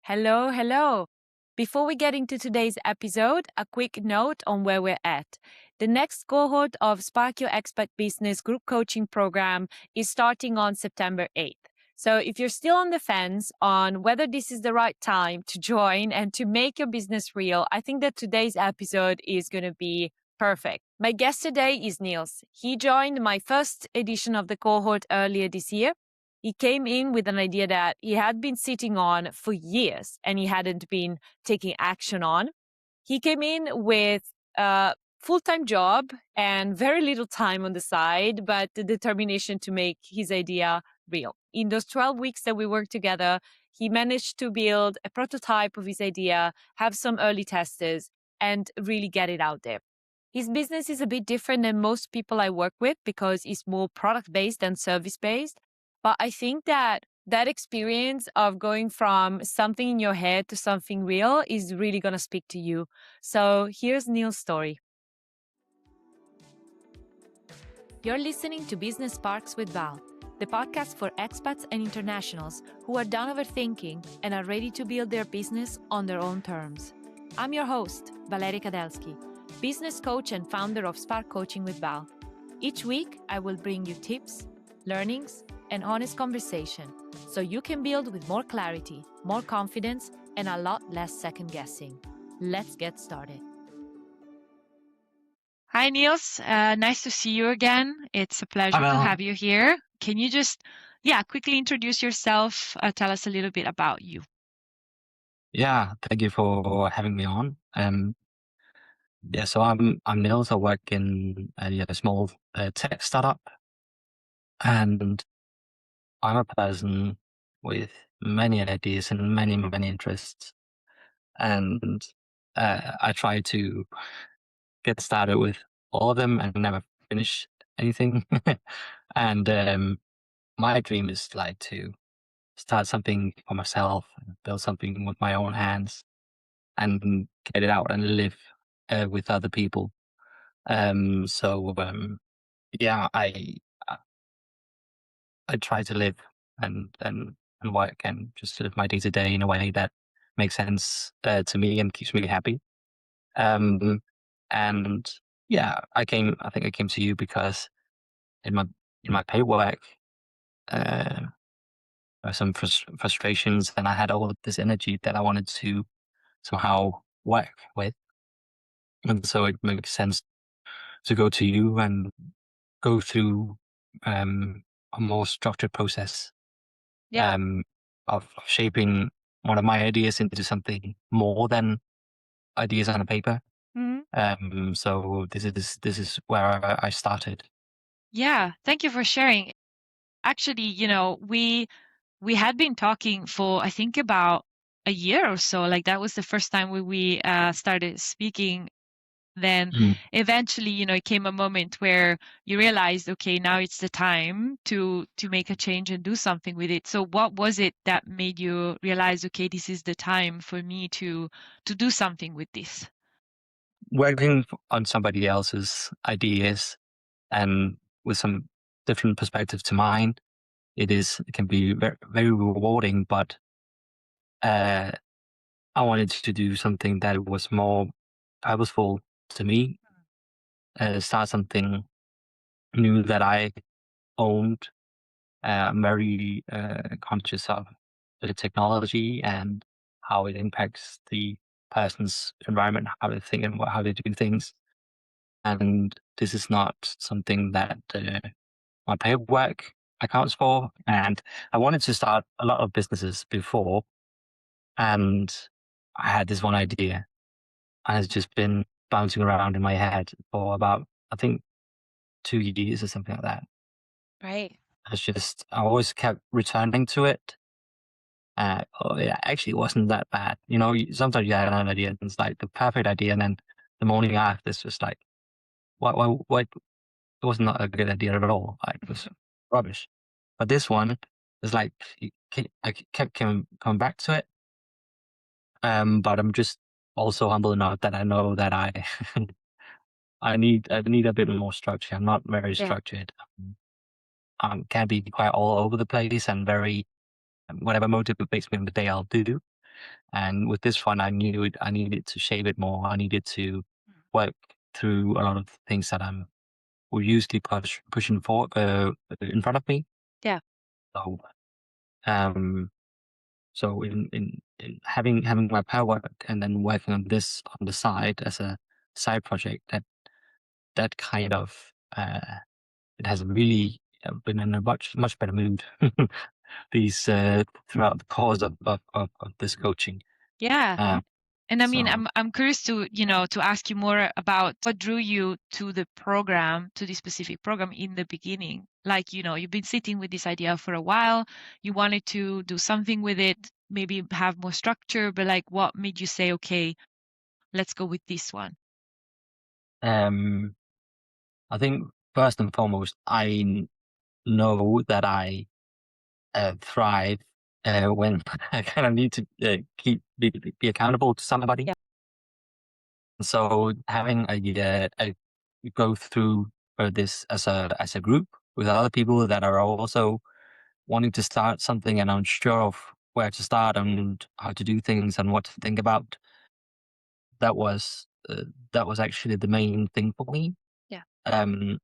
Hello, hello. Before we get into today's episode, a quick note on where we're at. The next cohort of Spark Your Expat Business group coaching program is starting on September 8th. So if you're still on the fence on whether this is the right time to join and to make your business real, I think that today's episode is going to be perfect. My guest today is Niels. He joined my first edition of the cohort earlier this year. He came in with an idea that he had been sitting on for years and he hadn't been taking action on. He came in with a full-time job and very little time on the side, but the determination to make his idea real. In those 12 weeks that we worked together, he managed to build a prototype of his idea, have some early testers, and really get it out there. His business is a bit different than most people I work with because it's more product-based than service-based. But I think that experience of going from something in your head to something real is really going to speak to you. So here's Niels' story. You're listening to Business Sparks with Val, the podcast for expats and internationals who are done overthinking and are ready to build their business on their own terms. I'm your host, Valeria Kadelski, business coach and founder of Spark Coaching with Val. Each week, I will bring you tips, learnings, and honest conversation so you can build with more clarity, more confidence, and a lot less second guessing. Let's get started. Hi, Niels. Nice to see you again. It's a pleasure to have you here. Can you just, quickly introduce yourself? Tell us a little bit about you. Yeah, thank you for having me on. So I'm Niels. I work in a small tech startup, and I'm a person with many ideas and many interests, and I try to get started with all of them and never finish anything. And my dream is like to start something for myself, build something with my own hands, and get it out and live with other people. Yeah, I try to live and work and just live my day to day in a way that makes sense to me and keeps me happy. Um, and yeah, I think I came to you because in my paid work, there were some frustrations, and I had all of this energy that I wanted to somehow work with, and so it makes sense to go to you and go through a more structured process of shaping one of my ideas into something more than ideas on a paper. So this is where I started. Yeah, thank you for sharing. Actually, we had been talking for I think about a year or so. Like that was the first time we started speaking. Then eventually, it came a moment where you realized, okay, now it's the time to make a change and do something with it. So what was it that made you realize, okay, this is the time for me to do something with this? Working on somebody else's ideas and with some different perspective to mine, it can be very rewarding, but I wanted to do something that was more purposeful to me, start something new that I owned. I'm very conscious of the technology and how it impacts the person's environment, how they think and how they do things. And this is not something that my paid work accounts for. And I wanted to start a lot of businesses before, and I had this one idea, and it's just been bouncing around in my head for about, I think, 2 years or something like that. Right. I always kept returning to it. Yeah, actually, it wasn't that bad. Sometimes you have an idea and it's like the perfect idea, and then the morning after, it's just like, what? It was not a good idea at all. Like, it was rubbish. But this one is like, I kept coming back to it. But I'm just also humble enough that I know that I need a bit more structure. I'm not very structured. Can be quite all over the place and very whatever motivates me on the day I'll do. And with this one, I knew it. I needed to shape it more. I needed to work through a lot of things that I'm were usually pushing for in front of me. Yeah. So um, so in having my power work and then working on this on the side as a side project, that kind of it has really been in a much better mood these throughout the course of this coaching. Yeah. Um, And I mean, so I'm curious to, to ask you more about what drew you to the program, to this specific program in the beginning. Like, you've been sitting with this idea for a while, you wanted to do something with it, maybe have more structure, but like what made you say, okay, let's go with this one? um, I think first and foremost, know that I thrive when I kind of need to be accountable to somebody. Yeah. So having a go through this as a group with other people that are also wanting to start something and unsure of where to start and how to do things and what to think about. That was that was actually the main thing for me. Yeah.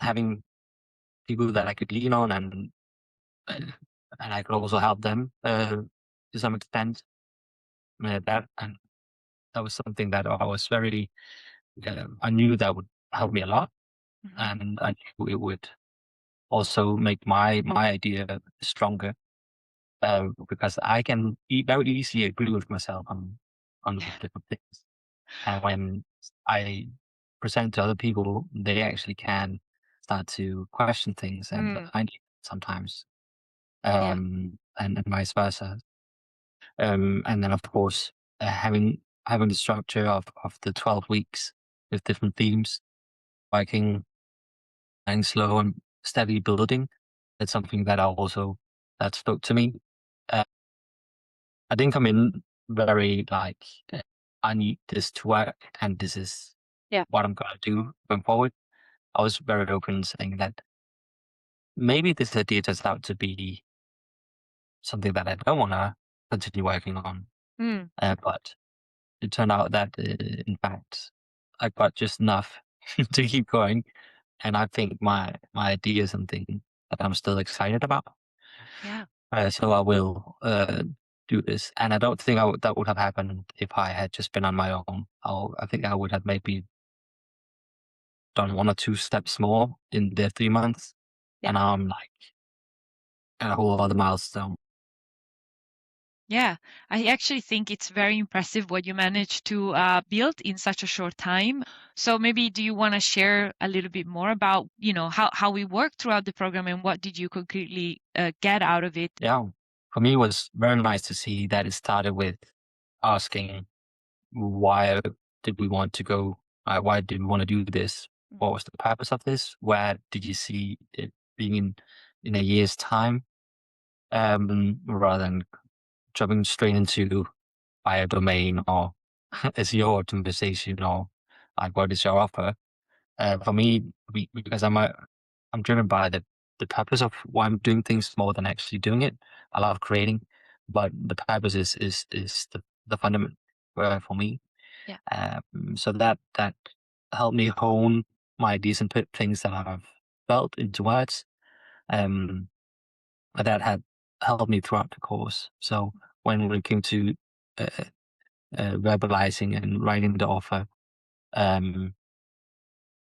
Having people that I could lean on uh, and I could also help them to some extent. And that was something that I was very I knew that would help me a lot, Mhm. and I knew it would also make my idea stronger because I can very easily agree with myself on Yeah. different things, and when I present to other people, they actually can start to question things, and Mm. I do sometimes, Yeah. and vice versa. And then of course having the structure of the 12 weeks with different themes, working and slow and steady building. It's something that that spoke to me. Uh, I didn't come in very like I need this to work and this is Yeah. what I'm gonna do going forward. I was very open, saying that maybe this idea turns out to be something that I don't want to continue working on, Mm. but it turned out that in fact I got just enough to keep going, and I think my idea is something that I'm still excited about. Yeah. So I will do this, and I don't think that would have happened if I had just been on my own. I think I would have maybe done one or two steps more in the 3 months, and Yeah. now I'm like at a whole other milestone. Yeah, I actually think it's very impressive what you managed to build in such a short time. So maybe do you want to share a little bit more about, how we worked throughout the program and what did you concretely get out of it? Yeah, for me, it was very nice to see that it started with asking why did we want to go? Why did we want to do this? Mm. What was the purpose of this? Where did you see it being in a year's time? Rather than jumping straight into buy a domain or Mm. SEO optimization or like what is your offer? For me, because I'm driven by the purpose of why I'm doing things more than actually doing it. I love creating, but the purpose is the fundament for me. Yeah. So that helped me hone my ideas and put things that I've felt into words. Um, that had helped me throughout the course. So when we came to uh, verbalizing and writing the offer, um,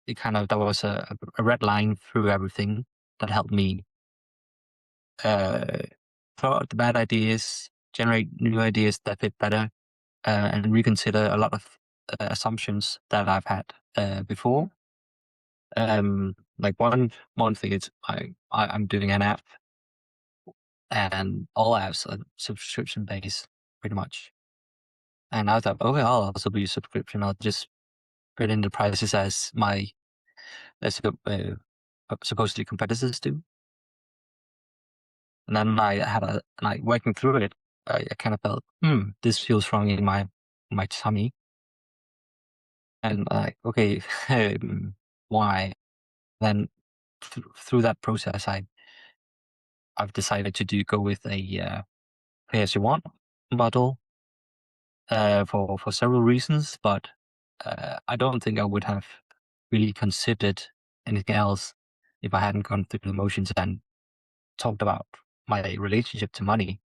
it kind of there was a red line through everything that helped me uh, throw out the bad ideas, generate new ideas that fit better, and reconsider a lot of assumptions that I've had before. Mm. Like one thing is I'm doing an app, and all apps are subscription based pretty much. And I thought, okay, I'll also be a subscription. I'll just put in the prices as my as supposedly competitors do. And then I had like working through it, I kind of felt, this feels wrong in my tummy. And like, okay, why? Then through that process, I've decided to go with a pay as you want model. for several reasons, but I don't think I would have really considered anything else if I hadn't gone through the motions and talked about my relationship to money,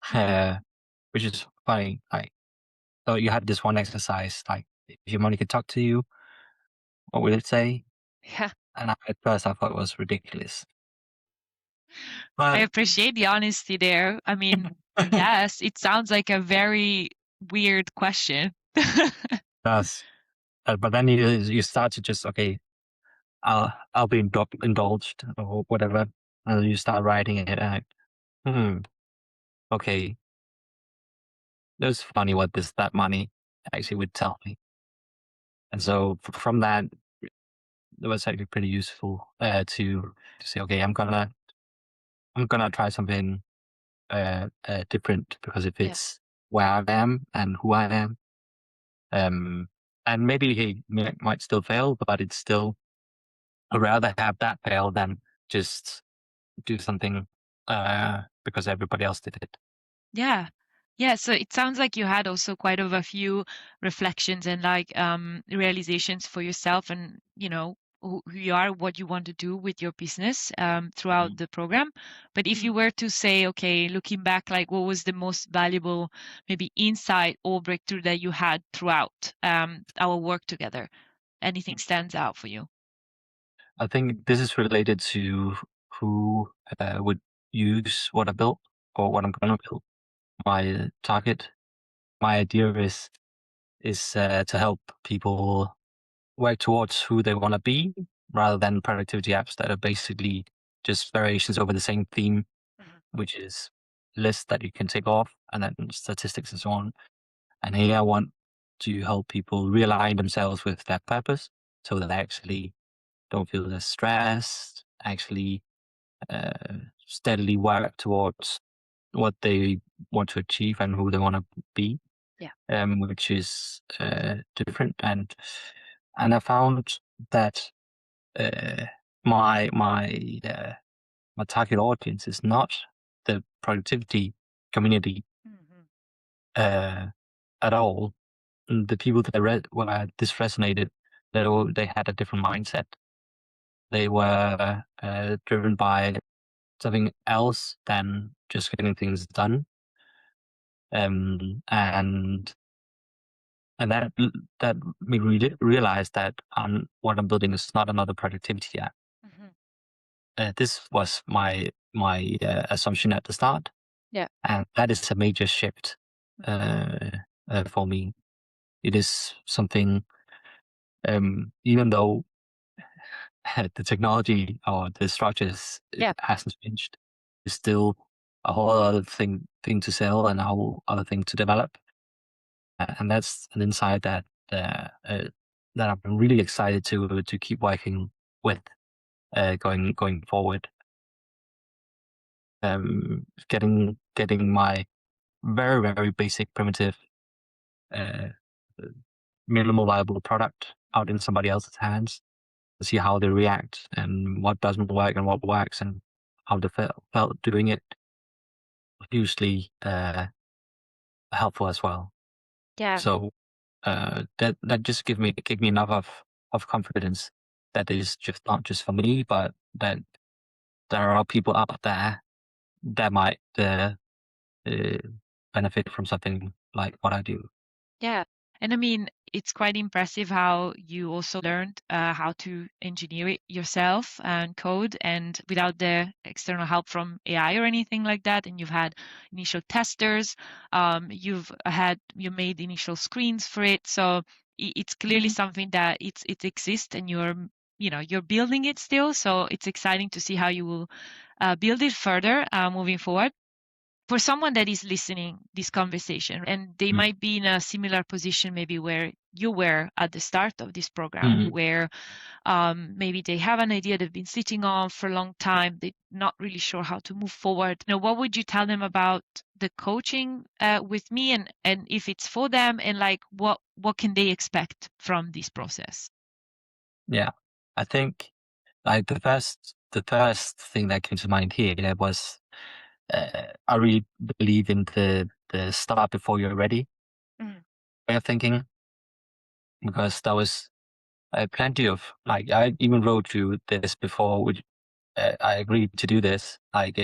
Mhm. uh, which is funny. Like, so you had this one exercise, like, if your money could talk to you, what would it say? Yeah. And at first I thought it was ridiculous. I But appreciate the honesty there. I mean, yes, it sounds like a very weird question. that's, but then you start to just, okay, I'll be indulged or whatever, and you start writing it out. Hmm. Okay, that's funny what that money actually would tell me. And so from that, it was actually pretty useful to say, okay, I'm gonna try something different because if Yeah. it's where I am and who I am, um, and maybe he might still fail, but it's still I'd rather have that fail than just do something because everybody else did it. Yeah. Yeah, so it sounds like you had also quite of a few reflections and like realizations for yourself and who you are, what you want to do with your business throughout Mhm. the program. But if you were to say, okay, looking back, like what was the most valuable maybe insight or breakthrough that you had throughout our work together? Anything stands out for you? I think this is related to who would use what I built or what I'm going to build. My target, my idea is to help people work towards who they want to be, rather than productivity apps that are basically just variations over the same theme, Mhm. which is lists that you can take off and then statistics and so on. And here I want to help people realign themselves with their purpose so that they actually don't feel less stressed, actually uh, steadily work towards what they want to achieve and who they want to be, Yeah. which is different. And I found that uh, my my uh, my target audience is not the productivity community Mhm. uh, at all. The people that where this resonated, they had a different mindset. They were driven by something else than just getting things done. And that made me realize that what I'm building is not another productivity app. Mhm. This was my assumption at the start, Yeah. and that is a major shift uh, for me. It is something, even though the technology or the structures it Yeah. hasn't changed, it's still a whole other thing to sell and a whole other thing to develop. And that's an insight that I'm really excited to keep working with going forward. Getting my very basic primitive uh, minimal viable product out in somebody else's hands to see how they react and what doesn't work and what works and how they felt doing it. Hugely helpful as well. Yeah. So that just gave me enough of confidence that is just not just for me, but that there are people out there that might uh, benefit from something like what I do. Yeah. And I mean, it's quite impressive how you also learned how to engineer it yourself and code and without the external help from AI or anything like that. And you've had initial testers, you made initial screens for it. So it's clearly something that it exists and you're building it still. So it's exciting to see how you will build it further moving forward for someone that is listening this conversation and they Mm. might be in a similar position maybe where you were at the start of this program Mm. where maybe they have an idea they've been sitting on for a long time they're not really sure how to move forward, what would you tell them about the coaching with me and if it's for them and like what can they expect from this process? Yeah, I think like the first thing that came to mind here was I really believe in the start before you're ready. way of thinking, because there was plenty of, like, I even wrote you this before, which I agreed to do this, like,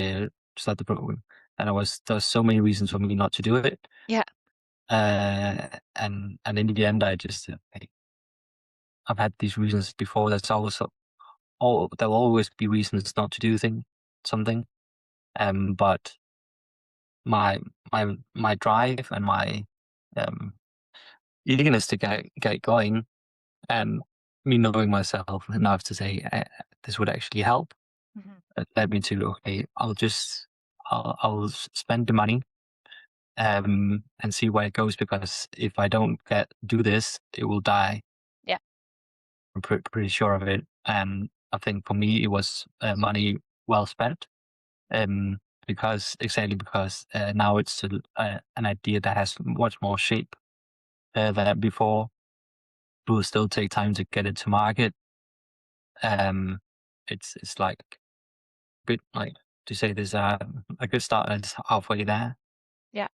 start the program, and there was so many reasons for me not to do it. Yeah. And in the end, I just I've had these reasons before. There's also there'll always be reasons not to do something. But my drive and my um eagerness to get going, and me knowing myself enough to say this would actually help, Mhm. led me to, okay, I'll spend the money and see where it goes, because if I don't do this, it will die. Yeah. I'm pretty sure of it. And I think for me, it was money well spent. Um, because now it's an idea that has much more shape than before. It will still take time to get it to market. Um, it's like good, like, to say there's a good start and it's halfway there. Yeah.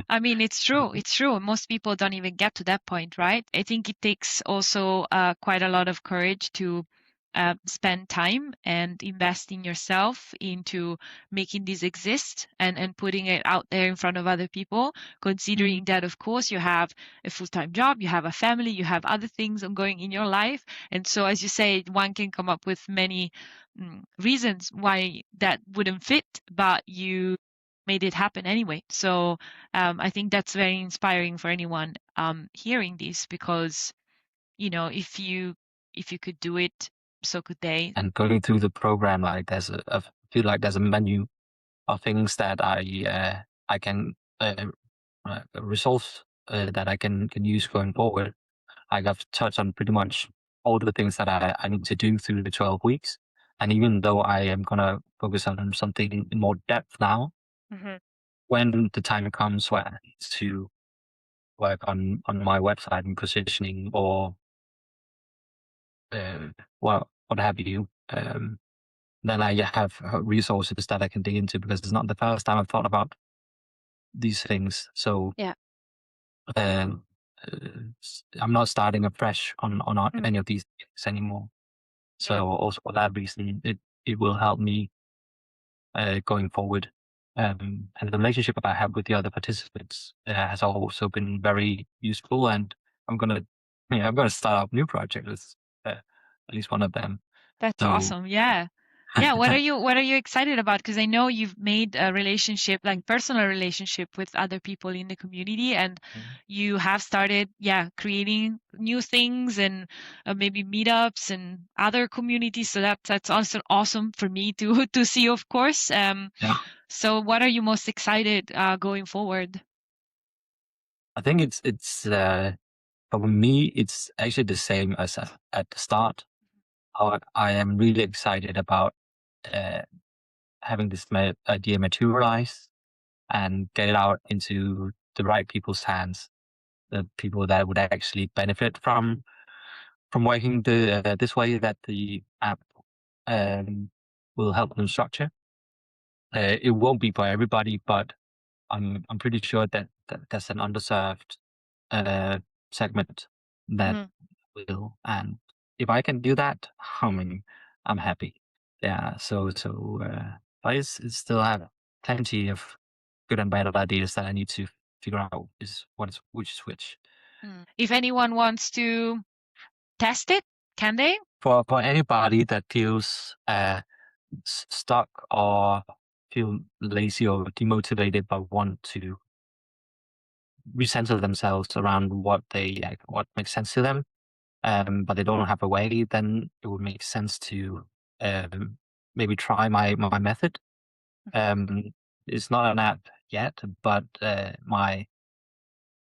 I mean, it's true. It's true. Most people don't even get to that point, right? I think it takes also quite a lot of courage to spend time and invest in yourself into making this exist and putting it out there in front of other people, considering that, of course, you have a full-time job, you have a family, you have other things ongoing in your life. And so, as you say, one can come up with many reasons why that wouldn't fit, but you made it happen anyway. So I think that's very inspiring for anyone hearing this, because if you could do it, so could they. And going through the program, like, I feel like there's a menu of things that I can resolve, that I can use going forward. Like, I've touched on pretty much all the things that I need to do through the 12 weeks. And even though I am gonna focus on something in more depth now, Hmm. when the time comes where I need to work on my website and positioning, or uh, what have you, then I have resources that I can dig into, because it's not the first time I've thought about these things. So Yeah. um, I'm not starting afresh on Mm. any of these things anymore. Yeah. So also for that reason, it will help me going forward. And the relationship that I have with the other participants has also been very useful. And I'm gonna, I'm gonna start up new projects with at least one of them. That's So awesome. Yeah. Yeah. What are you excited about? Because I know you've made a relationship, like personal relationship with other people in the community, and you have started, yeah, creating new things and maybe meetups and other communities. So that's also awesome for me to to see, of course. yeah, So what are you most excited going forward? I think it's for me, it's actually the same as at the start. I am really excited about uh, having this idea materialize and get it out into the right people's hands, the people that would actually benefit from working this way, that the app um, will help them structure. It won't be for everybody, but I'm pretty sure that there's an underserved uh, segment that Mhm. will. And if I can do that, I mean, I'm happy. Yeah. But it's still have plenty of good and bad ideas that I need to figure out which is which. If anyone wants to test it, can they? For anybody that feels stuck, or feel lazy or demotivated, but want to recenter themselves around what makes sense to them, but they don't have a way, then it would make sense to maybe try my method. Um, it's not an app yet, but I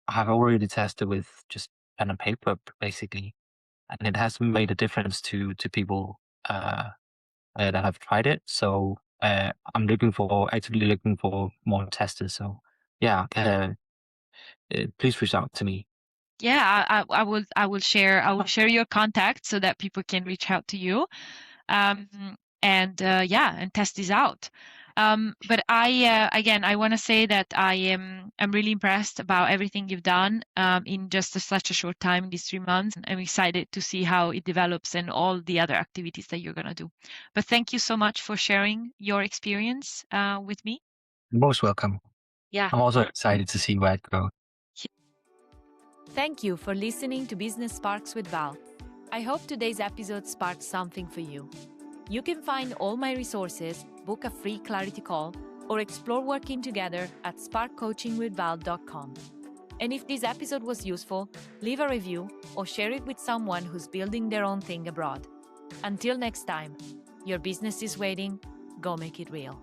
have already tested with just pen and paper, basically, and it has made a difference to people that have tried it. So I'm actively looking for more testers. So yeah, please reach out to me. Yeah, I will share your contact so that people can reach out to you. Um, and yeah, and test this out. But I want to say that I'm really impressed about everything you've done in just such a short time, these 3 months. I'm excited to see how it develops and all the other activities that you're going to do. But thank you so much for sharing your experience with me. You're most welcome. Yeah. I'm also excited to see where it goes. Thank you for listening to Business Sparks with Val. I hope today's episode sparked something for you. You can find all my resources, book a free clarity call, or explore working together at sparkcoachingwithval.com. And if this episode was useful, leave a review or share it with someone who's building their own thing abroad. Until next time, your business is waiting. Go make it real.